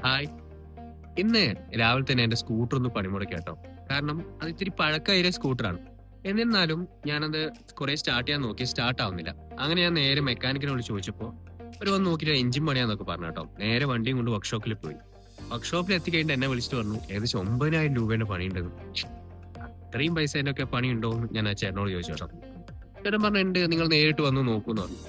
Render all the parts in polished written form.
Hi. ഇന്ന് രാവിലെ തന്നെ എന്റെ സ്കൂട്ടർ ഒന്ന് പണിമുടക്കി കേട്ടോ. കാരണം അത് ഇത്തിരി പഴക്കമായ സ്കൂട്ടറാണ്. എന്നിരുന്നാലും ഞാനത് കുറെ സ്റ്റാർട്ട് ചെയ്യാൻ നോക്കി, സ്റ്റാർട്ട് ആവുന്നില്ല. അങ്ങനെ ഞാൻ നേരെ മെക്കാനിക്കിനോട് ചോദിച്ചപ്പോൾ അവര് വന്ന് നോക്കിയിട്ട് എഞ്ചിൻ പണിയാന്നൊക്കെ പറഞ്ഞു കേട്ടോ. നേരെ വണ്ടിയും കൊണ്ട് വർക്ക്ഷോപ്പിൽ പോയി. വർക്ക്ഷോപ്പിൽ എത്തിക്കഴിഞ്ഞിട്ട് എന്നെ വിളിച്ചിട്ട് പറഞ്ഞു ഏകദേശം 9,000 രൂപയുടെ പണിയുണ്ടെന്ന്. അത്രയും പൈസേന്റെ ഒക്കെ പണി ഉണ്ടോ എന്ന് ഞാൻ ആ ചേട്ടനോട് ചോദിച്ചു കേട്ടോ. ചേട്ടൻ പറഞ്ഞിട്ടുണ്ട് നിങ്ങൾ നേരിട്ട് വന്ന് നോക്കൂന്ന് പറഞ്ഞു.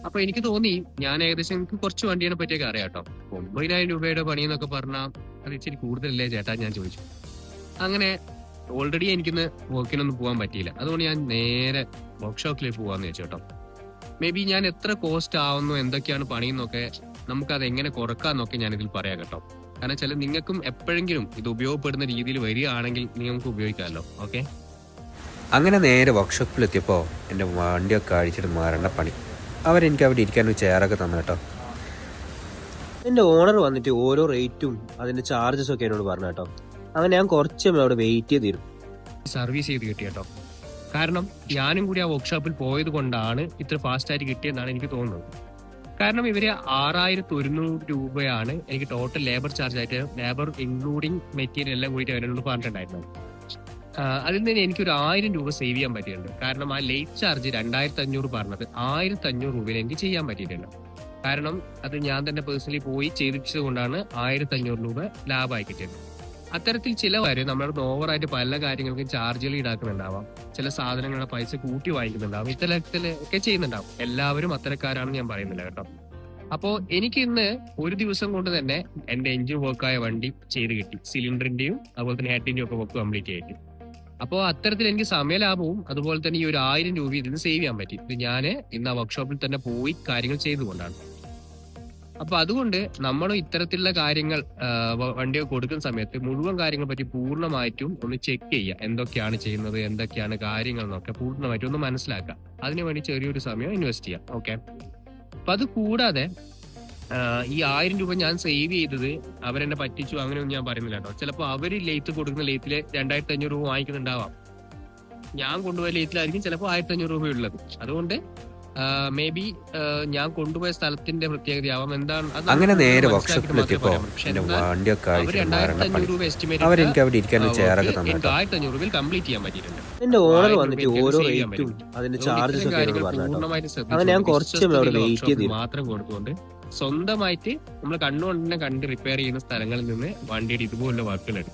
അപ്പൊ എനിക്ക് തോന്നി ഞാൻ ഏകദേശം എനിക്ക് കുറച്ച് വണ്ടിയെ പറ്റിയൊക്കെ അറിയാം കേട്ടോ. 9,000 രൂപയുടെ പണി എന്നൊക്കെ പറഞ്ഞാൽ അത് ഇച്ചിരി കൂടുതലല്ലേ ചേട്ടാ ഞാൻ ചോദിച്ചു. അങ്ങനെ ഓൾറെഡി എനിക്കിന്ന് വർക്കിനൊന്നും പോകാൻ പറ്റിയില്ല. അതുകൊണ്ട് ഞാൻ നേരെ വർക്ക്ഷോപ്പിലേക്ക് പോകാന്ന് വെച്ചു കേട്ടോ. മേ ബി ഞാൻ എത്ര കോസ്റ്റ് ആവുന്നു എന്തൊക്കെയാണ് പണിയെന്നൊക്കെ നമുക്കത് എങ്ങനെ കുറക്കാന്നൊക്കെ ഞാൻ ഇതിൽ പറയാം കേട്ടോ. കാരണം വെച്ചാൽ നിങ്ങൾക്കും എപ്പോഴെങ്കിലും ഇത് ഉപയോഗപ്പെടുന്ന രീതിയിൽ വരികയാണെങ്കിൽ നിങ്ങൾക്ക് ഉപയോഗിക്കാമല്ലോ. ഓക്കെ. അങ്ങനെ നേരെ വർക്ക്ഷോപ്പിലെത്തിയപ്പോൾ എൻ്റെ വണ്ടിയൊക്കെ അഴിച്ചിട്ട് മാറേണ്ട പണി. അവരെനിക്ക് അവിടെ ഇരിക്കാൻ ഒരു ചെയറൊക്കെ തന്നു കേട്ടോ. എൻ്റെ ഓണർ വന്നിട്ട് ഓരോ റേറ്റും അതിൻ്റെ ചാർജസും ഒക്കെ എന്നോട് പറഞ്ഞു കേട്ടോ. അങ്ങനെ ഞാൻ കുറച്ച് അവിടെ വെയിറ്റ് ചെയ്തിരുന്നു. സർവീസ് ചെയ്ത് കിട്ടി കേട്ടോ. കാരണം ഞാനും കൂടി ആ വർക്ക്ഷോപ്പിൽ പോയത് കൊണ്ടാണ് ഇത്ര ഫാസ്റ്റ് ആയിട്ട് കിട്ടിയെന്നാണ് എനിക്ക് തോന്നുന്നത്. കാരണം ഇവര് 6,100 രൂപയാണ് എനിക്ക് ടോട്ടൽ ലേബർ ചാർജ് ആയിട്ട്, ലേബർ ഇൻക്ലൂഡിങ് മെറ്റീരിയൽ എല്ലാം കൂടിയിട്ട് അവരോട് പറഞ്ഞിട്ടുണ്ടായിരുന്നത്. അതിൽ നിന്ന് എനിക്കൊരു 1,000 രൂപ സേവ് ചെയ്യാൻ പറ്റിയിട്ടുണ്ട്. കാരണം ആ ലേറ്റ് ചാർജ് 2,500 പറഞ്ഞത് 1,500 രൂപയിൽ എനിക്ക് ചെയ്യാൻ പറ്റിയിട്ടുണ്ട്. കാരണം അത് ഞാൻ തന്നെ പേഴ്സണലി പോയി ചെയ്തിച്ചത് കൊണ്ടാണ് 1,500 രൂപ ലാഭമായി കിട്ടിയത്. അത്തരത്തിൽ ചില കാര്യം നമ്മളോട് ഓവറായിട്ട് പല കാര്യങ്ങൾക്കും ചാർജുകൾ ഈടാക്കുന്നുണ്ടാവാം. ചില സാധനങ്ങളുടെ പൈസ കൂട്ടി വാങ്ങിക്കുന്നുണ്ടാവും. ഇത്തരത്തിലൊക്കെ ചെയ്യുന്നുണ്ടാവും. എല്ലാവരും അത്തരക്കാരാണെന്ന് ഞാൻ പറയുന്നില്ല കേട്ടോ. അപ്പോ എനിക്ക് ഇന്ന് ഒരു ദിവസം കൊണ്ട് തന്നെ എന്റെ എഞ്ചിൻ വർക്കായ വണ്ടി ചെയ്ത് കിട്ടി. സിലിണ്ടറിന്റെയും അതുപോലെ തന്നെ ഹെഡിന്റെയും ഒക്കെ വർക്ക് കംപ്ലീറ്റ് ആയിട്ട്. അപ്പോൾ അത്തരത്തിൽ എനിക്ക് സമയലാഭവും അതുപോലെ തന്നെ ഈ ഒരു 1,000 രൂപ ഇതിന് സേവ് ചെയ്യാൻ പറ്റി. ഇത് ഞാൻ ഇന്ന് ആ വർക്ക്ഷോപ്പിൽ തന്നെ പോയി കാര്യങ്ങൾ ചെയ്തുകൊണ്ടാണ്. അപ്പൊ അതുകൊണ്ട് നമ്മളും ഇത്തരത്തിലുള്ള കാര്യങ്ങൾ വണ്ടിയൊക്കെ കൊടുക്കുന്ന സമയത്ത് മുഴുവൻ കാര്യങ്ങളെ പറ്റി പൂർണ്ണമായിട്ടും ഒന്ന് ചെക്ക് ചെയ്യുക. എന്തൊക്കെയാണ് ചെയ്യുന്നത്, എന്തൊക്കെയാണ് കാര്യങ്ങൾ എന്നൊക്കെ പൂർണ്ണമായിട്ടും ഒന്ന് മനസ്സിലാക്കുക. അതിനുവേണ്ടി ചെറിയൊരു സമയം ഇൻവെസ്റ്റ് ചെയ്യാം. ഓക്കെ. അപ്പൊ അത് കൂടാതെ ഈ 1,000 രൂപ ഞാൻ സേവ് ചെയ്തത് അവരെന്നെ പറ്റിച്ചു അങ്ങനെയൊന്നും ഞാൻ പറയുന്നില്ല കേട്ടോ. ചിലപ്പോൾ അവര് ലേറ്റ് കൊടുക്കുന്ന ലേറ്റില് 2,500 രൂപ വാങ്ങിക്കുന്നുണ്ടാവാം. ഞാൻ കൊണ്ടുപോയ ലേറ്റിലായിരിക്കും ചിലപ്പോൾ 1,500 രൂപ ഉള്ളത്. അതുകൊണ്ട് മേ ബി ഞാൻ കൊണ്ടുപോയ സ്ഥലത്തിന്റെ പ്രത്യേകതയാവാം. എന്താണ് അങ്ങനെ നേരെ വർക്ക്ഷോപ്പിലെത്തിയപ്പോൾ എൻ്റെ വണ്ടിയൊക്കെ അഴിച്ചിട്ട് മാറേണ്ട പണി. അവരെനിക്ക് അവിടെ ഇരിക്കാൻ ഒരു ചെയറൊക്കെ തന്നു കേട്ടോ. 1,500 രൂപയിൽ കംപ്ലീറ്റ് ചെയ്യാൻ പറ്റിയിട്ടുണ്ട്. എൻ്റെ ഓണർ വന്നിട്ട് ഓരോ റേറ്റും അതിൻ്റെ ചാർജസും ഒക്കെ എന്നോട് പറഞ്ഞു കേട്ടോ. അങ്ങനെ ഞാൻ കുറച്ച് അവിടെ വെയിറ്റ് ചെയ്തിരുന്നു. മാത്രം കൊടുത്തുകൊണ്ട് സ്വന്തമായിട്ട് നമ്മൾ കണ്ണുകൊണ്ട് തന്നെ കണ്ട് റിപ്പയർ ചെയ്യുന്ന സ്ഥലങ്ങളിൽ നിന്ന് വണ്ടിയുടെ ഇതുപോലുള്ള വർക്കുകൾ എടുക്കും.